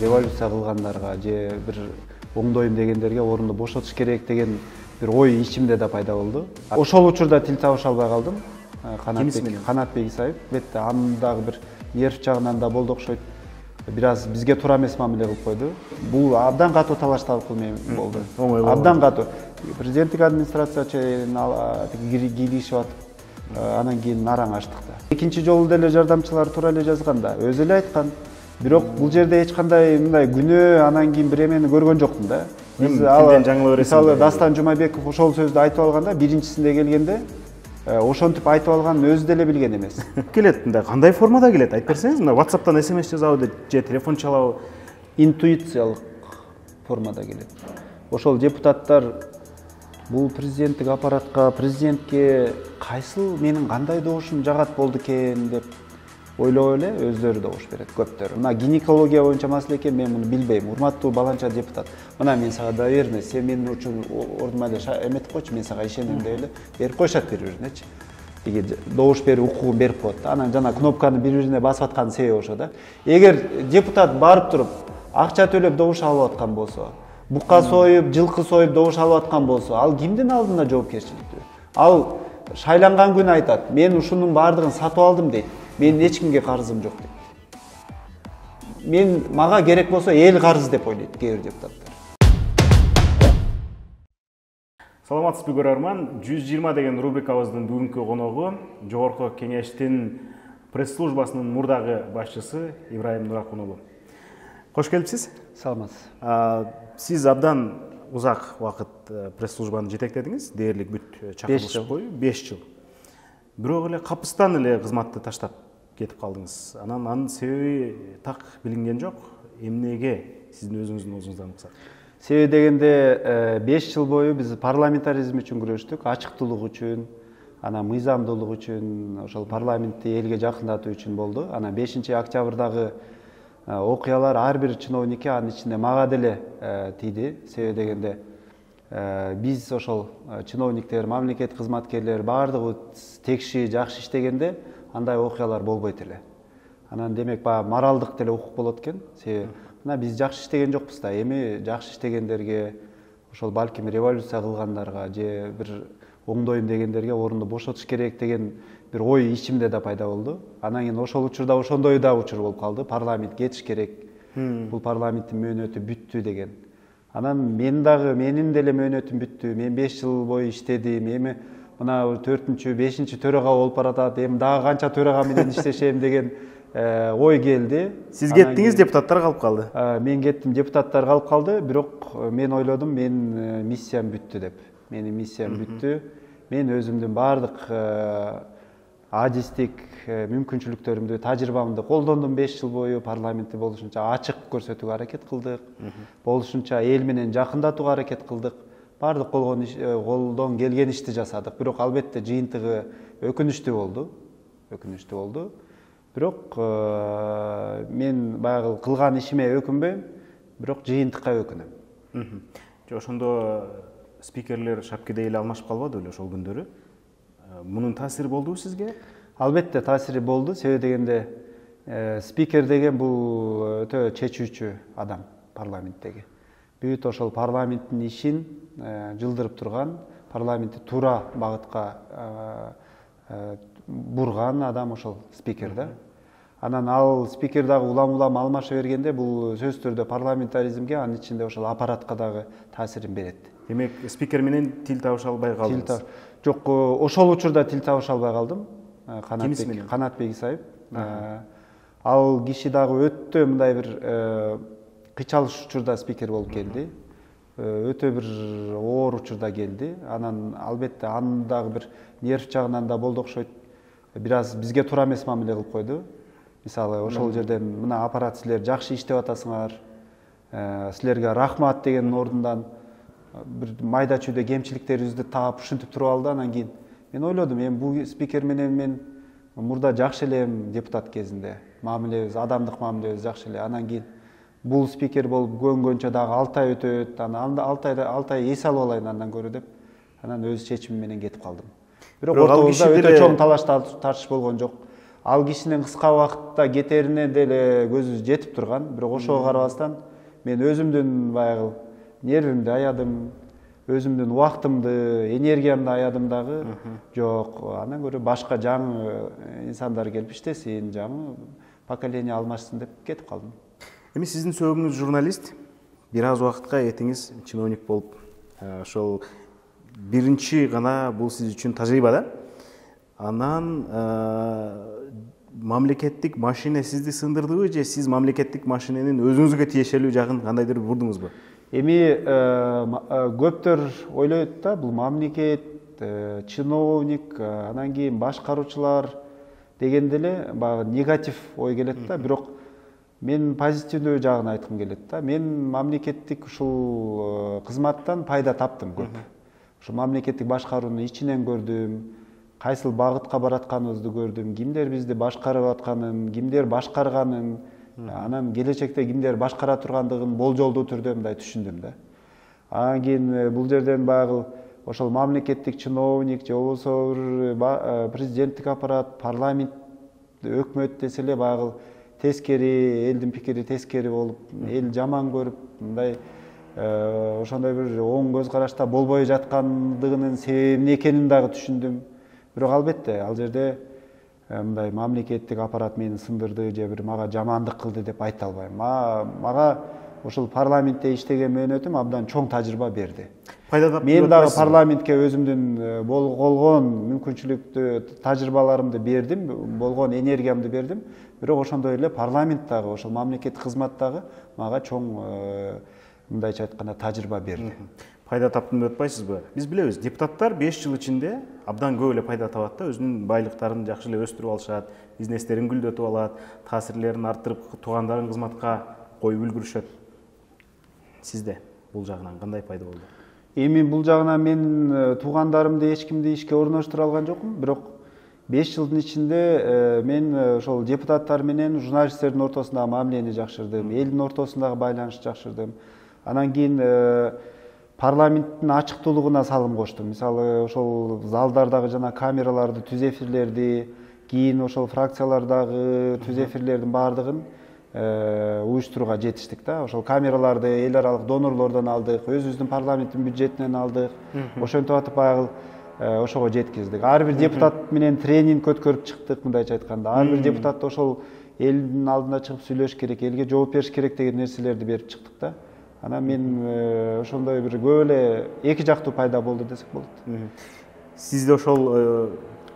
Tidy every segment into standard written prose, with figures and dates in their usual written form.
революция кылгандарга же бир оңдойм дегендерге орунду бошотуш керек деген бир ой ичимде да пайда болду. Ошол учурда тил табыша албай калдым. Канатбек Исаев бетте анын дагы бир нерв жагынан да болду окшойт. Бир аз бизге туура эмес мамиле кылып койду. Бул абдан катуу талашталып болду. Абдан катуу. Президенттик администрация чейин кийлигишип атып, анан кийин нараң ачтык да. Экинчи жолу деле жардамчылар туура эле жазганда, өзү эле айткан. Бирок бул жерде эч кандай мындай күнөө анан кийин бир эмени көргөн жокмун да. Мисалы Дастан Жумабеков ошол сөздү айтып алганда, биринчисинде келгенде ошентип айтып алганын өзү деле билген эмес. Келет, мындай кандай формада келет? Айтып берсеңиз, мына WhatsApp'тан SMS жазабы же телефон чалабы? Интуициялык формада келет. Ошол депутаттар бул президенттик аппаратка, президентке кайсыл менин кандай добушум жагат болду экен деп ойлоп эле өздөрү добуш берет көптөр. Мына гинекология боюнча маселе экен, мен муну билбейм. Урматтуу баланча депутат. Мына мен сага доверенный, сен менин үчүн ордума эле эметип койчу, мен сага ишенем деп эле берип коюшат бири-биринечи. Эгер добуш берүү укугун берип коет. Анан жана кнопканы бири-бирине басып аткан себеби ошо да. Эгер депутат барып туруп акча төлөп добуш алып аткан болсо, бука союп, жылкы союп добуш алып аткан болсо, ал кимдин алдында жоопкерчиликтүү? Ал шайланган күнү айтат, мен ушунун баардыгын сатып алдым дейт. Мен эч кимге карызым жок дейт. Мага керек болсо эл карыз деп ойлойт кээ бир депутаттар. Саламатсызбы көрөрман, 120 деген рубрикабыздын бүгүнкү коногу Жогорку Кеңештин пресс-службасынын мурдагы башчысы Ибраим Нуракун уулу. Кош келипсиз. Саламатсыз. Сиз абдан узак убакыт пресс-службаны жетектедиңиз, дээрлик бүт чакырылыш бою 5 жыл. Бирок эле капыстан эле кызматты таштап кетип калдыңыз. Анын себеби так билинген жок. Эмнеге сиздин өзүңүздүн оозуңуздан уксат? Себеби дегенде 5 жыл бою биз парламентаризм үчүн күрөштүк, ачыктуулук үчүн, анан мыйзамдуулук үчүн, ошол парламентти элге жакындатуу үчүн болду. Анан 5-октябрдагы окуялар ар бир чиновникке, анын ичинде мага деле тийди. Себеби дегенде биз ошол чиновниктер, мамлекет кызматкерлери баардыгы текши, жакшы иштегенде андай окуялар болбойт эле. Анан демек баягы моралдык деле укук болот экен. Себеби мына биз жакшы иштеген жокпуз да, эми жакшы иштегендерге, ошол балким революция кылгандарга же бир оңдойм дегендерге орунду бошотуш керек деген бир ой ичимде да пайда болду. Анан кийин ошол учурда ошондой да учур болуп калды. Парламент кетиш керек. Бул парламенттин мөөнөтү бүттү деген. Анан менин деле мөөнөтүм бүттү. Мен 5 жыл бою иштедим. Эми мына 4-5 төрага болуп баратат. Эми дагы канча төрага менен иштешем деген ой келди. Сиз кеттиңиз, депутаттар калып калды. Мен кеттим, депутаттар калып калды. Бирок мен ойлодум, менин миссиям бүттү деп. Менин миссиям бүттү. Мен өзүмдүн баардык адистик мүмкүнчүлүктөрүмдү, тажрыйбамды колдондум 5 жыл бою. Парламентти болушунча ачык көрсөтүүгө аракет кылдык. Болушунча эл менен жакындатууга аракет кылдык. Баардык колдон келген ишти жасадык. Бирок албетте жыйынтыгы өкүнүчтүү болду. Бирок мен баягы кылган ишиме өкүнбөйм, бирок жыйынтыкка өкүнөм. Ошондо спикерлер шапкиде эле алмашып калбады беле ошол күндөрү? Мунун таасири болдубу сизге? Албетте таасири болду. Себеби дегенде спикер деген бул өтө чечүүчү адам парламенттеги. Бүт ошол парламенттин ишин жылдырып турган, парламентти туура багытка бурган адам ошол спикер да. Анан ал спикер дагы улам алмаша бергенде бул сөзсүз түрдө парламентаризмге, анын ичинде ошол аппаратка дагы таасирин берет. Демек, спикер менен тил табыша албай калдыңыз? Жок, ошол учурда тил табыша албай калдым. Канатбек Исаев. Ал киши дагы өтө мындай бир кыйчалыш учурда спикер болуп келди. Өтө бир оор учурда келди. Анан албетте анын дагы бир нерв жагынан да болду окшойт. Бир аз бизге туура эмес мамиле кылып койду. Мисалы, ошол жерден мына аппарат силер жакшы иштеп атасыңар. Силерге рахмат деген ордундан бир майда чүйдө кемчиликтерибизди таап ушинтип туруп алды. Анан кийин мен ойлодум, эми бул спикер менен мен мурда жакшы элем депутат кезинде. Мамилебиз, адамдык мамилебиз жакшы эле. Анан кийин бул спикер болуп көнгөнчө дагы 6 ай өтөт. Анан 6 ай эс алып алайын андан көрө деп. Анан өз чечимим менен кетип калдым. Бирок ортобузда өтө чоң талаш тартыш болгон жок. ал кишинин кыска убакытта кетерине деле көзү жетип турган, бирок ошого карабастан мен өзүмдүн баягы нервимди аядым, өзүмдүн убактымды, энергиямды аядым дагы. Жок, андан көрө башка жаңы инсандар келип иштесин, жаңы поколение алмашсын деп кетип калдым. Эми сиздин сөөгүңүз журналист, бир аз убакытка этиңиз чиновник болуп, ошол биринчи гана бул сиз үчүн тажрыйба да. Анан мамлекеттик машина сизди сындырдыбы же сиз мамлекеттик машиненин өзүңүзгө тиешелүү жагын кандайдыр бурдуңузбу? Эми көптөр ойлойт да, бул мамлекет, чиновник, анан кийин башкаруучулар дегенде эле баягы негатив ой келет да, бирок мен позитивдүү жагын айткым келет да. Мен мамлекеттик ушул кызматтан пайда таптым көп. Ушул мамлекеттик башкарууну ичинен көрдүм, кайсыл багытка баратканыбызды көрдүм, кимдер бизди башкарып атканын, кимдер башкарганын, анан келечекте кимдер башкара тургандыгын болжолдуу түрдө мындай түшүндүм да. Анан кийин бул жерден баягы ошол мамлекеттик чиновник же болбосо президенттик аппарат, парламент, өкмөт десе эле баягы тескери, элдин пикири тескери болуп, эл жаман көрүп, мындай ошондой бир оң көз карашта болбой жаткандыгынын себеби эмне экенин дагы түшүндүм. Бирок албетте ал жерде мындай мамлекеттик аппарат мени сындырды же бир мага жамандык кылды деп айта албайм. Мага ошол парламентте иштеген мөөнөтүм абдан чоң тажрыйба берди. Мен дагы парламентке өзүмдүн болгон мүмкүнчүлүктүү тажрыйбаларымды бердим, болгон энергиямды бердим. Бирок ошондой эле парламент дагы, ошол мамлекеттик кызмат дагы мага чоң мындайча айтканда тажрыйба берди. Пайда таптым деп атпайсызбы? Биз билебиз, депутаттар 5 жыл ичинде абдан көп эле пайда табат да, өзүнүн байлыктарын жакшы эле өстүрүп алышат, бизнестерин гүлдөтүп алат, таасирлерин арттырып, туугандарын кызматка коюп үлгүрүшөт. Сизде бул жагынан кандай пайда болду? Эми бул жагынан мен туугандарымды эч кимди ишке орноштура алган жокмун, бирок 5 жылдын ичинде мен ошол депутаттар менен журналисттердин ортосундагы мамилени жакшырдым, элдин ортосундагы байланышты жакшырдым. Анан кийин парламенттин ачыктуулугуна салым коштум. Мисалы, ошол залдардагы жана камераларды, түз эфирлерди, кийин ошол фракциялардагы түз эфирлердин баардыгын уюштурууга жетиштик да. Ошол камераларды эл аралык донорлордон алдык, өзүбүздүн парламенттин бюджетинен алдык. Ошентип атып баягы ошого жеткиздик. Ар бир депутат менен тренинг өткөрүп чыктык, мындайча айтканда. Ар бир депутат ошол элдин алдына чыгып сүйлөш керек, элге жооп бериш керек деген нерселерди берип чыктык да. Анан мен ошондой бир көп эле эки жактуу пайда болду десек болот. Сизде ошол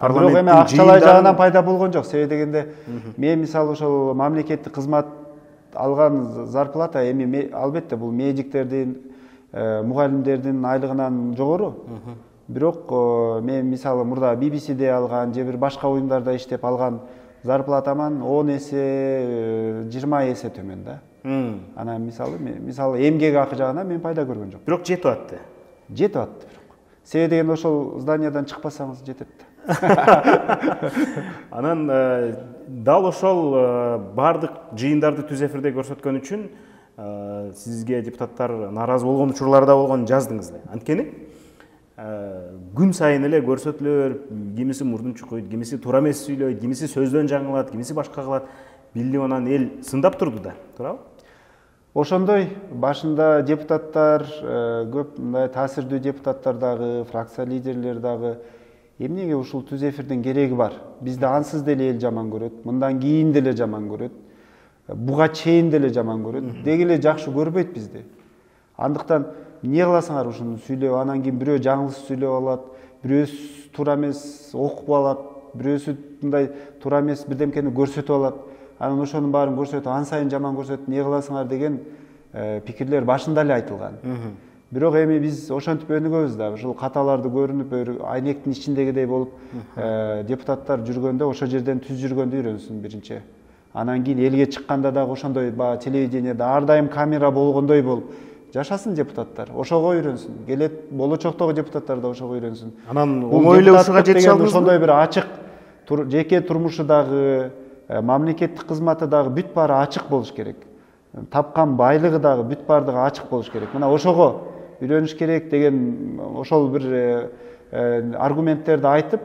бирок эми акчалай жагынан пайда болгон жок. Себеби дегенде мен мисалы ошол мамлекеттик кызмат алган зарплата эми албетте бул медиктердин, мугалимдердин айлыгынан жогору. Бирок мен мисалы мурда BBC'де алган же бир башка уюмдарда иштеп алган зарплатаман 10 эсе, 20 эсе төмөн да. Анан мисалы эмгек акы жагынан мен пайда көргөн жок. Бирок жетип атты. Жетип атты бирок. Себеби деген ошол зданиядан чыкпасаңыз жетет. Анан дал ошол бардык жыйындарды түз эфирде көрсөткөн үчүн сизге депутаттар нааразы болгон учурлар да болгон жаздыңыз. Анткени күн сайын эле көрсөтүлөр, кимиси мурдун чукуйт, кимиси туура эмес сүйлөйт, кимиси сөздөн жаңылат, кимиси башка кылат. Билди анан эл сындап турду да, туурабы? Ошондой башында депутаттар, көп мындай таасирдүү депутаттар дагы, фракция лидерлери дагы эмнеге ушул түз эфирдин кереги бар? Бизди ансыз деле эл жаман көрөт, мындан кийин деле жаман көрөт, буга чейин деле жаман көрөт, деги эле жакшы көрбөйт бизди. Андыктан эмне кыласыңар ушуну сүйлөп, анан кийин бирөө жаңылыш сүйлөп алат, бирөөсү туура эмес окуп алат, бирөөсү мындай туура эмес бирдемкени көрсөтүп алат. Анан ошонун баарын көрсөтүп, ан сайын жаман көрсөтүп, эмне кыласыңар деген пикирлер башында эле айтылган. Бирок эми биз ошентип өнүгөбүз да, ушул каталарды көрүнүп, айнектин ичиндегидей болуп, депутаттар жүргөндө ошол жерден түз жүргөндү үйрөнсүн биринчи. Анан кийин элге чыкканда дагы ошондой телевидениеде ар дайым камера болгондой болуп жашасын депутаттар. Ошого үйрөнсүн. Келет болочоктогу депутаттар да ошого үйрөнсүн. Анан оңой эле ушуга жете алдыңызбы? Ошондой бир ачык жеке турмушу дагы, мамлекеттик кызматы дагы бүт баары ачык болуш керек. Тапкан байлыгы дагы бүт баардыгы ачык болуш керек. Мына ошого үйрөнүш керек деген ошол бир аргументтерди айтып,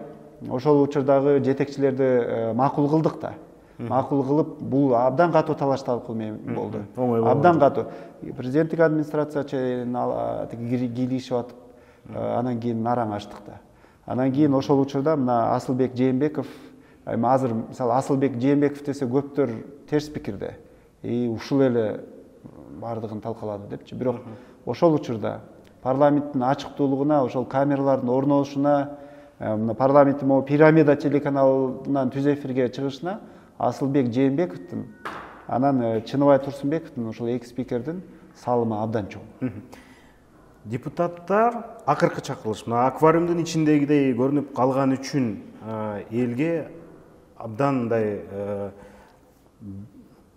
ошол учурдагы жетекчилерди макул кылдык да. Макул кылып, бул абдан катуу талаш талкуу болду. Абдан катуу. Президенттик администрация чейин кийлигишип атып, анан кийин нараң ачтык да. Анан кийин ошол учурда мына Асылбек Жээнбеков, азыр мисалы Асылбек Жээнбеков десе көптөр терс пикирде. Ушул эле бардыгын талкалады депчи. Бирок ошол учурда парламенттин ачыктуулугуна, ошол камералардын орношуна, парламенттин могу пирамида телеканалынан түз эфирге чыгышына Асылбек Жээнбековдун, анан Чыныбай Турсунбековдун, ошол эки спикердин салымы абдан чоң. Депутаттар акыркы чакырылыш мына аквариумдун ичиндегидей көрүнүп калган үчүн элге абдан мындай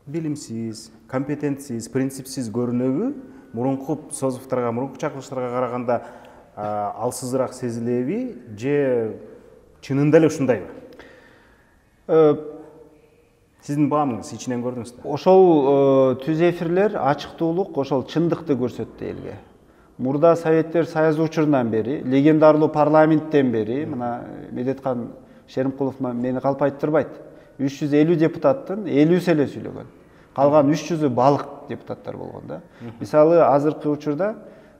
билимсиз, компетентсиз, принципсиз көрүнөбү? Мурунку созуктарга, мурунку чакырылыштарга караганда алсызыраак сезилеби же чынында эле ушундайбы? Сиздин баамыңыз ичинен көрдүңүз да? Ошол түз эфирлер ачыктуулук, ошол чындыкты көрсөттү элге. Мурда Советтер Союзу учурунан бери, легендарлуу парламенттен бери, мына Медеткан Шеримкулов мени калп айттырбайт. 350 депутаттын 50-сі эле сүйлөгөн. Калган 300-ü балык депутаттар болгон да. Мисалы, азыркы учурда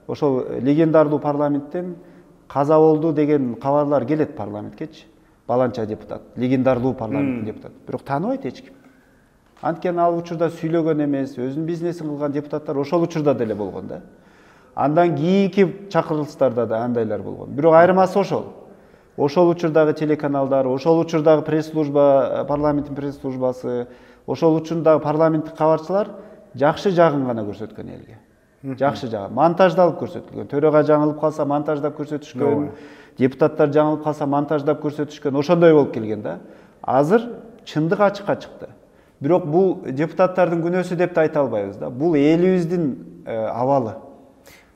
ошол легендарлуу парламенттен каза болду деген кабарлар келет парламенткечи. Баланча депутат, легендарлуу парламенттин депутаты. Бирок тааныбайт эч ким. Анткени ал учурда сүйлөгөн эмес, өзүнүн бизнесин кылган депутаттар ошол учурда деле болгон да. Андан кийинки чакырылыштарда да андайлар болгон. Бирок айырмасы ошол. Ошол учурдагы телеканалдар, ошол учурдагы пресс-служба, парламенттин пресс-службасы, ошол учурдагы парламенттик кабарчылар жакшы жагын гана көрсөткөн элге. Жакшы жагы. Монтаждалып көрсөтүлгөн. Төрага жаңылып калса монтаждап көрсөтүшкөн. Депутаттар жаңылып калса монтаждап көрсөтүшкөн. Ошондой болуп келген да. Азыр чындык ачыкка чыкты. Бирок бул депутаттардын күнөөсү деп да айта албайбыз да. Бул элибиздин абалы.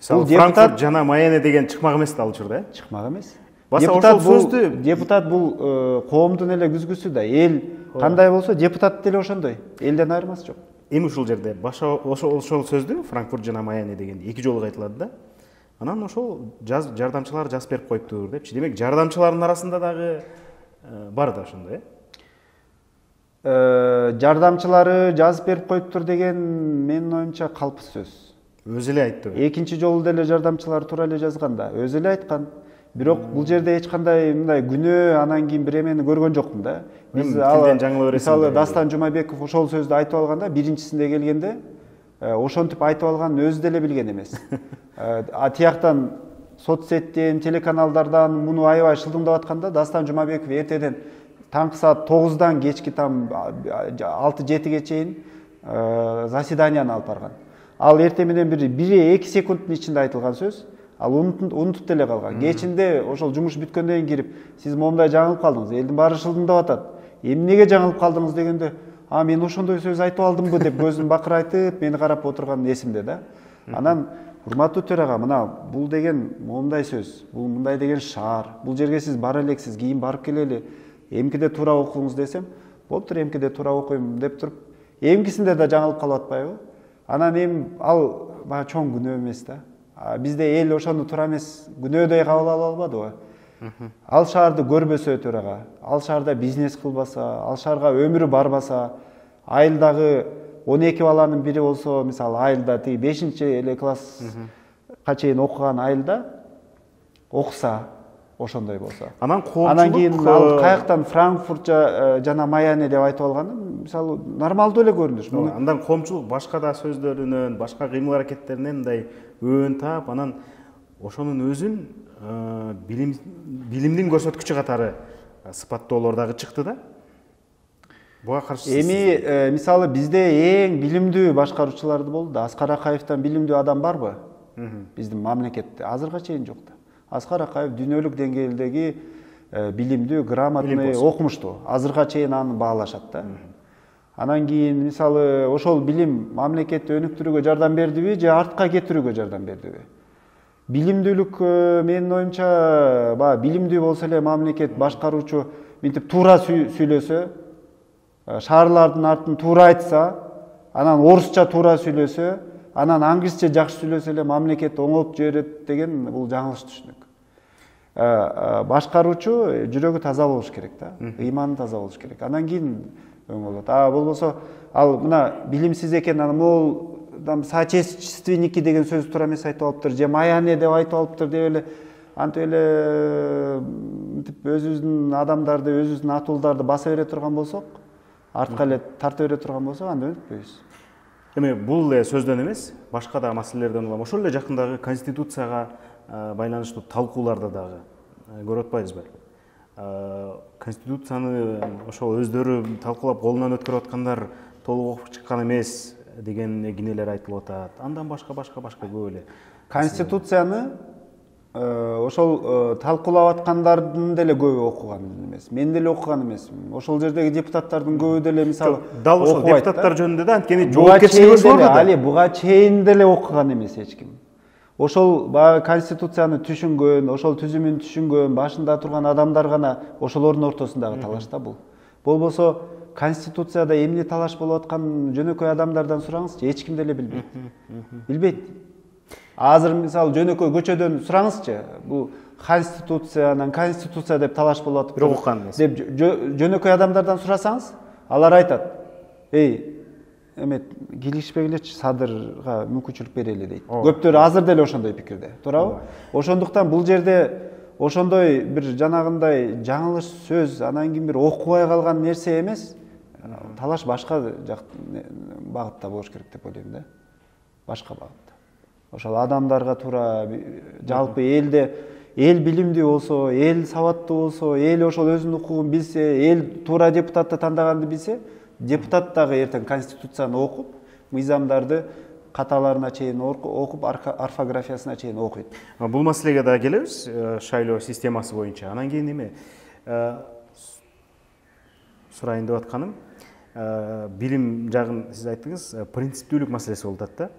Бул Франкфурт жана Майами деген чыкмак эмес да ал учурда, э? Чыкмак эмес. Депутат бул коомдун эле күзгүсү да. Эл кандай болсо депутат деле ошондой. Элден айырмасы жок. Эми ушул жерде ошол сөздү Франкфурт жана Майами деген эки жолу айтылат да. Анан ошол жардамчылар жазып берип коюптур депчи. Демек жардамчылардын арасында дагы бар да ошондой, э? Жардамчылары жазып берип коюптур деген менин оюмча калпсыз сөз. Өзү эле айтты. Экинчи жолу деле жардамчылар туура эле жазган да. Өзү эле айткан. Бирок бул жерде эч кандай мындай күнөө анан кийин бир эмени көргөн жокмун да. Биз мисалы Дастан Жумабеков ошол сөздү айтып алганда, биринчисинде келгенде ошентип айтып алганын өзү деле билген эмес. Тияктан соцсеттен, телеканалдардан муну аябай шылдыңдап атканда Дастан Жумабеков эртеден таңкы саат 9-дан кечки там 6-7-ге чейин заседанияны алып барган. Ал эртең менен 1-2 секундтун ичинде айтылган сөз. Ал унутуп деле калган. Кечинде ошол жумуш бүткөндөн кийин кирип, сиз момундай жаңылып калдыңыз, элдин баары шылдыңдап атат. Эмнеге жаңылып калдыңыз дегенде, мен ошондой сөз айтып алдымбы деп көзүн бакырайтып, мени карап отурган эсимде да. Анан, урматтуу төрага, мына бул деген момундай сөз, бул мындай деген шаар, бул жерге сиз бара элексиз, кийин барып келели, эмкиде туура окуңуз десем, болуптур, эмкиде туура окуйм деп туруп, эмкисинде да жаңылып калып атпайбы? Анан ал баа чоң күнөө эмес да. Бизде эл ошону туура эмес күнөөдөй кабыл ала албадыбы? Ал шаарды көрбөсө төрага, ал шаарда бизнес кылбаса, ал шаарга өмүрү барбаса, айылдагы 12 баланын бири болсо, мисалы айылда тиги 5-эле класска чейин окуган айылда окуса, ошондой болсо. Анан кийин ал каяктан Франкфурт жана Майами деп айтып алганы, мисалы нормалдуу эле көрүнүш. Андан коомчулук башка да сөздөрүнөн, башка кыймыл аракеттеринен мындай өөн таап, анан ошонун өзүн билимдин көрсөткүчү катары сыпаттоолор дагы чыкты да. Буга каршы эми мисалы бизде эң билимдүү башкаруучулар болду да. Аскар Акаевден билимдүү адам барбы? Биздин мамлекетте азыркыга чейин жок да. Аскар Акаев дүйнөлүк деңгээлдеги билимдүү, грамотный, окумуштуу. Азыркыга чейин аны баалашат да. Анан кийин мисалы ошол билим мамлекетти өнүктүрүүгө жардам бердиби же артка кетирүүгө жардам бердиби? Билимдүүлүк менин оюмча билимдүү болсо эле мамлекет башкаруучу мынтип туура сүйлөсө, шаарлардын артын туура айтса, анан орусча туура сүйлөсө, анан англисче жакшы сүйлөсө эле мамлекет оңолуп жиберет деген бул жаңылыш түшүнүк. башкаруучу жүрөгү таза болуш керек да, ыйманы таза болуш керек. Андан кийин өң болот. Болбосо ал мына билимсиз экен, аны могул соотечественники деген сөз туура эмес айтып алыптыр, же маяне деп айтып алыптыр деп эле антип эле өзүбүздүн адамдарды, өзүбүздүн атуулдарды баса бере турган болсок, артка эле тарта бере турган болсок, анда өнүкпөйбүз. Эми бул эле сөздөн эмес, башка да маселелерден улам ошол эле жакындагы конституцияга байланыштуу талкууларда дагы көрүп атпайбызбы? Конституцияны ошол өздөрү талкуулап колунан өткөрүп аткандар толук окуп чыккан эмес деген кинелер айтылып атат. Андан башка көп эле. Конституцияны ошол талкуулап аткандардын деле көбү окуган эмес. Мен деле окуган эмесмин. Ошол жердеги депутаттардын көбү деле мисалы дал ошол депутаттар жөнүндө да анткени жоопкерчилиги ошолордо да. Али буга чейин деле окуган эмес эч ким. Ошол баягы конституцияны түшүнгөн, ошол түзүмүн түшүнгөн, башында турган адамдар гана ошолордун ортосундагы талаш да бул. Болбосо конституцияда эмне талаш болуп аткан жөнөкөй адамдардан сураңызчы, эч ким деле билбейт. Билбейт. Азыр мисалы жөнөкөй көчөдөн сураңызчы, бул конституция деп талаш болуп атып, бирок уккан эмес. Деп жөнөкөй адамдардан сурасаңыз, алар айтат: "Эй, эмет келишпегилечи, садырга мүмкүнчүлүк берели" дейт. Көптөр азыр деле ошондой пикирде, туурабы? Ошондуктан бул жерде ошондой бир жанагындай жаңылыш сөз, анан кийин бир окубай калган нерсе эмес, талаш башка багытта болуш керек деп ойлойм да. Башка багытта. Ошол адамдарга туура, жалпы элде эл билимдүү болсо, эл сабаттуу болсо, эл ошол өзүнүн укугун билсе, эл туура депутатты тандаганды билсе, депутат дагы эртең конституцияны окуп, мыйзамдарды каталарына чейин окуп, орфографиясына чейин окуйт. Бул маселеге да келебиз, шайлоо системасы боюнча. Анан кийин эме сурайын деп атканым, билим жагын сиз айттыңыз, принциптүүлүк маселеси болуп атат да.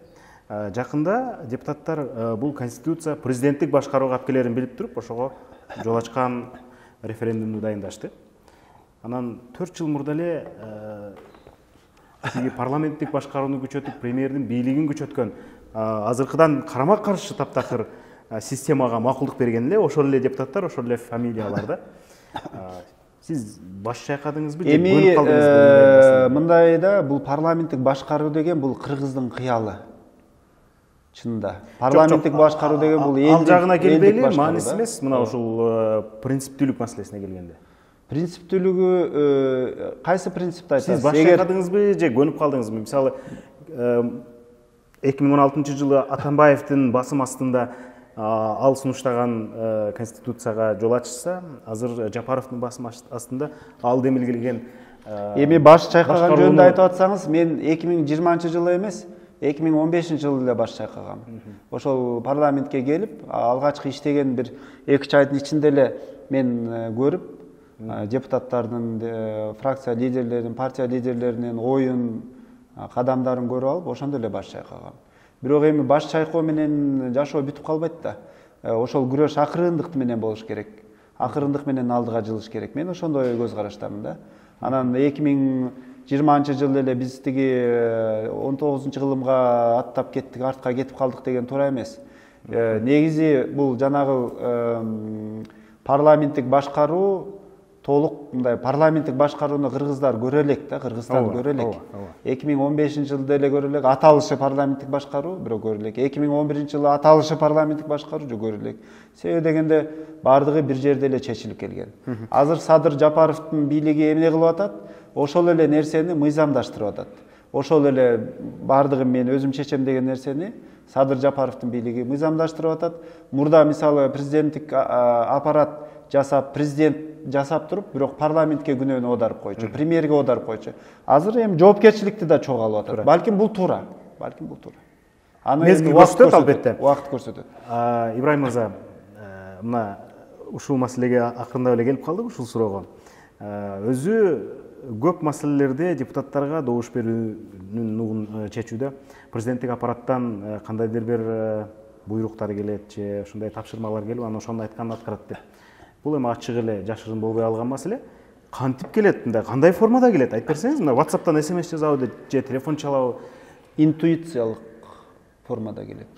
Жакында депутаттар бул конституция президенттик башкарууга алып келерин билип туруп, ошого жол ачкан референдумду дайындашты. Анан 4 жыл мурда эле парламенттик башкарууну күчөтүп, премьердин бийлигин күчөткөн азыркыдан карама-каршы таптакыр системага макулдук берген эле ошол эле депутаттар, ошол эле фамилиялар да. Сиз баш чайкадыңызбы, же бөлүп калдыңызбы? Мындай да, бул парламенттик башкаруу деген бул кыргыздын кыялы. Чынында. Парламенттик башкаруу деген бул элдик. Ал жагына келбейли, мааниси эмес, мына ушул принциптүүлүк маселесине келгенде. Принциптүүлүгү кайсы принципти айтасыз? Сиз баш чайкадыңызбы, же көнүп калдыңызбы? Мисалы 2016 жылы Атамбаевдин басым астында ал сунуштаган конституцияга жол ачылса, азыр Жапаровдун басым астында ал демилгелген эми баш чайкаган жөнүндө айтып атсаңыз, мен 2020 жылы эмес, 2015 жылы эле баш чайкагам. Ошол парламентке келип, алгачкы иштеген бир 2 айдын ичинде эле мен көрүп, депутаттардын, фракция лидерлеринин, партия лидерлеринин оюн, кадамдарын көрүп алып, ошондо эле баш чайкагам. Бирок эми баш чайкоо менен жашоо бүтүп калбайт да. Ошол күрөш акырындык менен болуш керек. Акырындык менен алдыга жылыш керек. Мен ошондой көз караштамын да. Анан 2020 жылы эле биз тиги 19-жылымга аттап кеттик, артка кетип калдык деген туура эмес. Негизи бул жанагы парламенттик башкаруу толук мындай парламенттик башкарууну кыргыздар көрө элек да, Кыргызстан көрө элек. 2015 жылда эле көрө элек, аталышы парламенттик башкаруу бирок көрө элек. 2011 жылы аталышы парламенттик башкаруу көрө элек. Себеби дегенде бардыгы бир жерде эле чечилип келген. Азыр Садыр Жапаровдун бийлиги эмне кылып атат? Ошол эле нерсени мыйзамдаштырып атат. Ошол эле бардыгын мен өзүм чечем деген нерсени Садыр Жапаровдун бийлиги мыйзамдаштырып атат. Мурда мисалы президенттик аппарат жасап, президент жасап туруп, бирок парламентке күнөөнү оодарып койчу, премьерге оодарып койчу. Азыр эми жоопкерчиликти да чогуу алып атат. Балким бул туура. Аны мезгил көрсөтөт албетте. Убакыт көрсөтөт. Ибрайым мырза, мына ушул маселеге акырындап эле келип калдык, ушул суроого. Өзү көп маселелерде депутаттарга добуш берүүнүн нугун чечүүдө президенттик аппараттан кандайдыр бир буйруктар келет же ушундай тапшырмалар келип, анан ошону айтканын аткарат деп. Бул эми ачык эле жашырын болбой алган маселе. Кантип келет, мындай кандай формада келет? Айтып берсеңиз, мына WhatsApp'тан SMS жазабы же телефон чалабы? Интуициялык формада келет.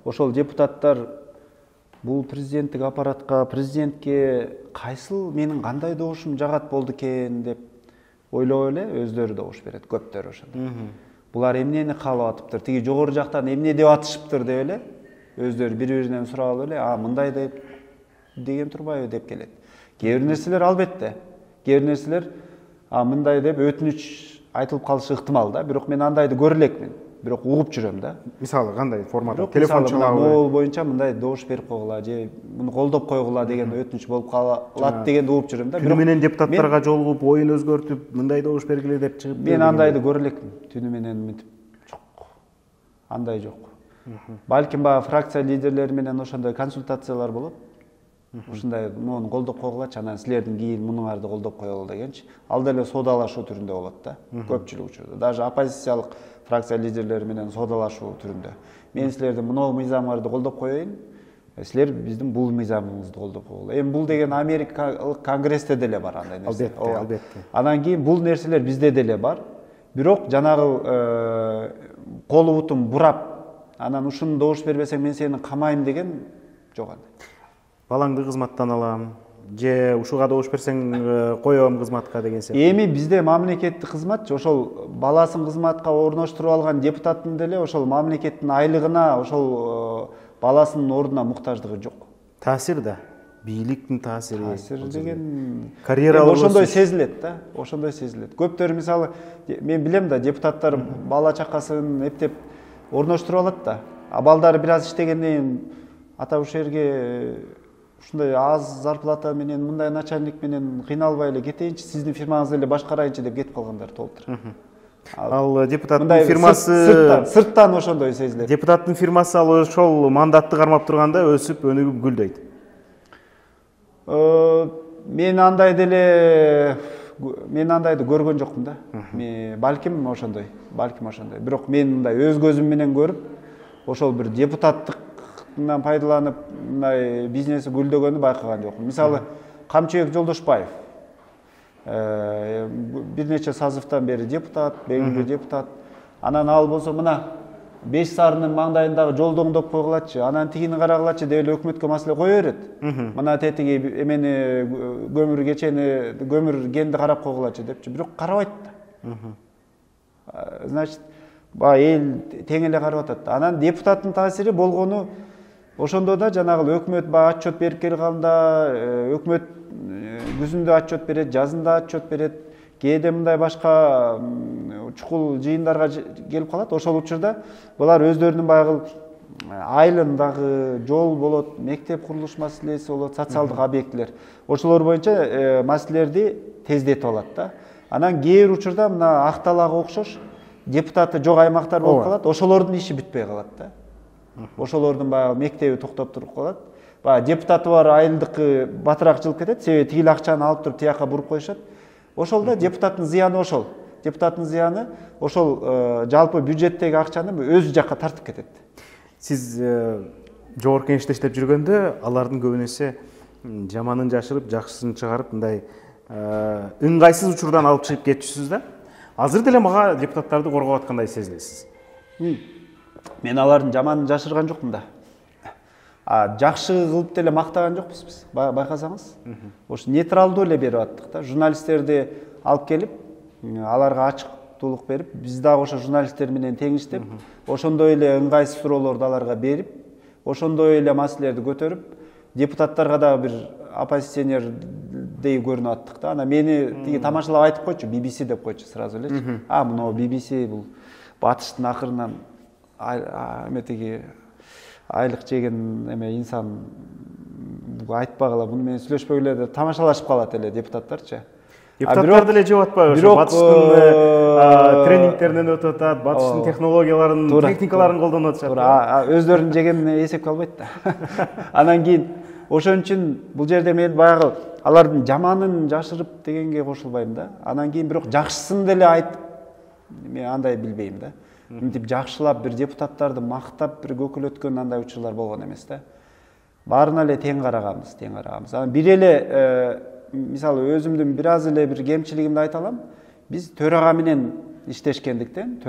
Ошол депутаттар бул президенттик аппаратка, президентке кайсыл менин кандай добушум жагат болду экен деп ойлоп эле өздөрү добуш берет, көптөрү ошондо. Булар эмнени каалап атыптыр, тиги жогору жактан эмне деп атышыптыр деп эле өздөрү бири-биринен сурап алып эле, мындай деген турбайбы деп келет. Кээ бир нерселер албетте, кээ бир нерселер мындай деп өтүнүч айтылып калышы ыктымал да, бирок мен андайды көрө элекмин. Бирок угуп жүрөм да. Мисалы кандай форматта? Телефон чалабы. Могул боюнча мындай добуш берип койгула же муну колдоп койгула деген өтүнүч болуп калат дегенди угуп жүрөм да. Түнү менен депутаттарга жолугуп, оюн өзгөртүп, мындай добуш бергиле деп чыгып. Мен андайды көрө элекмин. Түнү менен мынтип жок. Андай жок. Балким баягы фракция лидерлери менен ошондой консультациялар болот. Ушундай муну колдоп койгулачы, анан силердин кийин мунуңарды колдоп коелу дегенчи. Ал деле соодалашуу түрүндө болот да. Көпчүлүк учурда. Даже оппозициялык фракция лидерлери менен соодалашуу түрүндө. Мен силердин мынау мыйзамыңарды колдоп коеюн, силер биздин бул мыйзамыбызды колдоп койгула. Эми бул деген Америкалык конгрессте деле бар андай нерсе. Албетте. Анан кийин бул нерселер бизде деле бар. Бирок жанагы колу бутум бурап, анан ушуну добуш бербесең мен сени камайм деген жок андай. Балаңды кызматтан алам, же ушуга добуш берсең коем кызматка деген сыяктуу. Эми бизде мамлекеттик кызмат, ошол баласын кызматка орноштуруп алган депутаттын деле ошол мамлекеттин айлыгына, ошол баласынын ордуна муктаждыгы жок. Таасир да, бийликтин таасири. Таасир деген карьералык ошондой сезилет да, ошондой сезилет. Көптөрү мисалы мен билем да, депутаттар бала чакасын эптеп орноштуруп алат да. Балдары бир аз иштегенден кийин ата ушул жерге ушундай аз зарплата менен, мындай начальник менен кыйналбай эле кетейинчи, сиздин фирмаңызды эле башкарайынчы деп кетип калгандар толуктур. Ал депутаттын фирмасы сырттан ошондой сезилет. Депутаттын фирмасы ал ошол мандатты кармап турганда өсүп, өнүгүп гүлдөйт. Мен андайды көргөн жокмун да. Балким ошондой. Бирок мен мындай өз көзүм менен көрүп, ошол бир депутаттык пайдаланып, мындай бизнеси гүлдөгөнү байкаган жокмун. Мисалы, Камчыбек Жолдошбаев бир нече сазывтан бери депутат, белгилүү депутат. Анан ал болсо мына 5 сарынын маңдайындагы жолду оңдоп койгулачы, анан тигини карагылачы деп эле өкмөткө маселе кое берет. Мына тетиги эмени көмүр генди карап койгулачы депчи, бирок карабайт да. Значит, эл тең эле карап атат. Анан депутаттын таасири болгону ошондо да жанагы өкмөт отчет берип келганда, өкмөт күзүндө отчет берет, жазында отчет берет, кээде мындай башка чукул жыйындарга келип калат. Ошол учурда булар өздөрүнүн баягы айылындагы жол болот, мектеп курулуш маселеси болот, социалдык объектилер. Ошолор боюнча маселелерди тездетип алат да. Анан кээ бир учурда мына Акталага окшош депутаты жок аймактар болуп калат, ошолордун иши бүтпөй калат да. Ошолордун баягы мектеби токтоп туруп калат. Баягы депутаты бар айылдыкы батыраак жылып кетет, себеби тигил акчаны алып туруп тияка буруп коюшат. Ошол да депутаттын зыяны ошол. Депутаттын зыяны ошол жалпы бюджеттеги акчаны өзү жакка тартып кетет. Сиз жогорку кеңеште иштеп жүргөндө алардын көбүнесе жаманын жашырып, жакшысын чыгарып, мындай ыңгайсыз учурдан алып чыгып кетчүсүз да. Азыр деле мага депутаттарды коргоп аткандай сезилесиз. Мен алардын жаманын жашырган жокмун да. Жакшы кылып деле мактаган жокпуз биз. Байкасаңыз, ош нейтралдуу эле берип аттык да. Журналисттерди алып келип, аларга ачыктуулук берип, биз дагы ошо журналисттер менен тең иштеп, ошондой эле ыңгайсыз суроолорду аларга берип, ошондой эле маселелерди көтөрүп, депутаттарга дагы бир оппозиционердей көрүнүп аттык да. Анан мени тиги тамашалап айтып койчу, BBC деп койчу сразу элечи. Мына BBC бул батыштын акырынан эметиги айлык жеген инсан айтпагыла, буну менен сүйлөшпөгүлө деп тамашалашып калат эле депутаттарчы. Депутаттар деле жооп атпайбы? Ошо батыштын тренингтеринен өтүп атат, батыштын технологияларын, техникаларын колдонуп атышат. Өздөрүнүн жегени эсепке албайт да. Анан кийин ошон үчүн бул жерде мен баягы алардын жаманын жашырып дегенге кошулбайм да. Анан кийин бирок жакшысын деле айтып, мен андай билбейм да. Мынтип жакшылап бир депутаттарды мактап бир көкөлөткөн андай учурлар болгон эмес да. Баарына эле тең караганбыз. Анан бир эле мисалы өзүмдүн бир аз эле бир кемчилигимди айта алам. Биз төрага менен иштешкендиктен,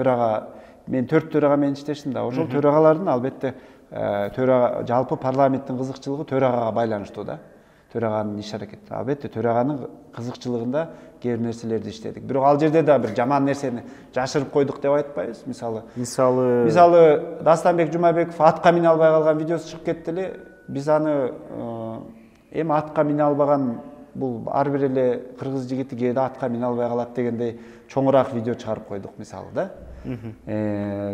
мен 4 төрага менен иштештим да. Ошол төрагалардын албетте жалпы парламенттин кызыкчылыгы төрагага байланыштуу да. Төраганын иш аракети. Албетте төраганын кызыкчылыгында кээ бир нерселерди иштедик. Бирок ал жерде да бир жаман нерсени жашырып койдук деп айтпайбыз. Мисалы Дастанбек Жумабеков атка мине албай калган видеосу чыгып кетти эле. Биз аны эми атка мине албаган бул ар бир эле кыргыз жигити кээде атка мине албай калат дегендей чоңураак видео чыгарып койдук мисалы да.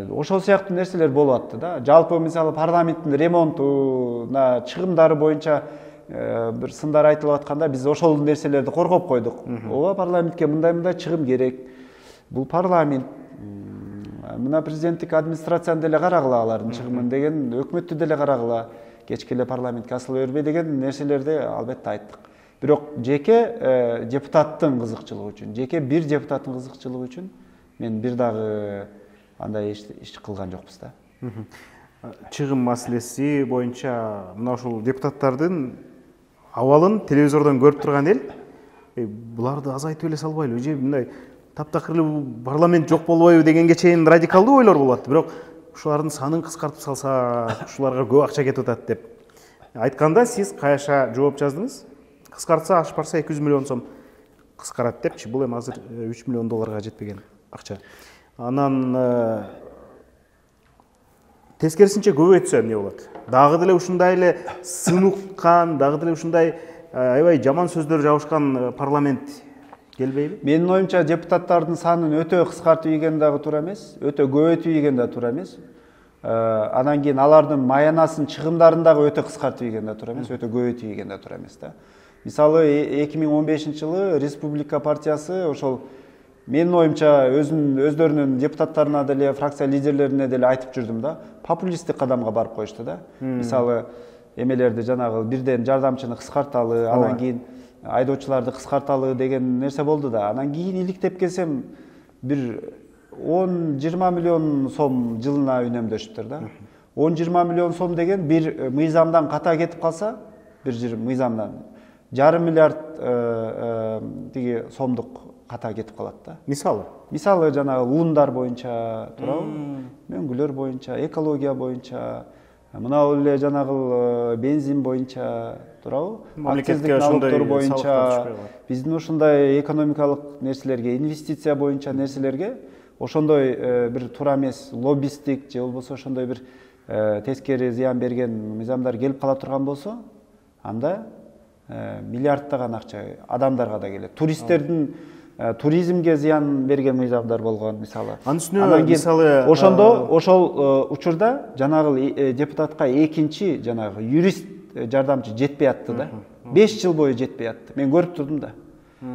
Ошол сыяктуу нерселер болуп атты да. Жалпы мисалы парламенттин ремонтуна чыгымдары боюнча бир сындар айтылып атканда биз ошол нерселерди коргоп койдук. Ооба парламентке мындай чыгым керек. Бул парламент мына президенттик администрацияны деле карагыла алардын чыгымын деген, өкмөттү деле карагыла, кечке эле парламентке асыла бербей деген нерселерди албетте айттык. Бирок жеке депутаттын кызыкчылыгы үчүн, жеке бир депутаттын кызыкчылыгы үчүн мен бир дагы андай иш кылган жокпуз да. Чыгым маселеси боюнча мына ушул депутаттардын абалын телевизордон көрүп турган эл буларды азайтып эле салбайлы, же мындай таптакыр эле парламент жок болбойбу дегенге чейин радикалдуу ойлор болот. Бирок ушулардын санын кыскартып салсак, ушуларга көп акча кетип атат деп айтканда сиз каяша жооп жаздыңыз. Кыскартса ашып барса 200 миллион сом кыскарат депчи. Бул эми азыр 3 миллион долларга жетпеген акча. Анан тескерисинче көбөйтсө эмне болот? Дагы деле ушундай эле сыныккан, дагы деле ушундай аябай жаман сөздөр жабышкан парламент келбейби? Менин оюмча депутаттардын санын өтө кыскартып ийген дагы туура эмес, өтө көбөйтүп ийген да туура эмес. Анан кийин алардын маянасын, чыгымдарын дагы өтө кыскартып ийген да туура эмес, өтө көбөйтүп ийген да туура эмес да. Мисалы 2015-жылы Республика партиясы ошол менин оюмча өздөрүнүн депутаттарына деле, фракция лидерлерине деле айтып жүрдүм да, популисттик кадамга барып коюшту да. Мисалы эмелерди жанагы бирден жардамчыны кыскарталы, анан кийин айдоочуларды кыскарталы деген нерсе болду да. Анан кийин иликтеп келсем бир 10-20 миллион сом жылына үнөмдөшүптүр да. 10-20 миллион сом деген бир мыйзамдан ката кетип калса, бир мыйзамдан жарым миллиард тиги сомдук ката кетип калат да. Мисалы жанагы уундар боюнча, туурабы? Мөңгүлөр боюнча, экология боюнча, мына эле жанагы бензин боюнча, туурабы? Мамлекетке ошондой боюнча, биздин ушундай экономикалык нерселерге, инвестиция боюнча нерселерге ошондой бир туура эмес лоббисттик же болбосо ошондой бир тескери зыян берген мыйзамдар келип кала турган болсо, анда миллиарддаган акча адамдарга да келет. Туристтердин туризмге зыян берген мыйзамдар болгон мисалы. Анан кийин ошондо ошол учурда жанагы депутатка экинчи жанагы юрист жардамчы жетпей атты да. 5 жыл бою жетпей атты. Мен көрүп турдум да.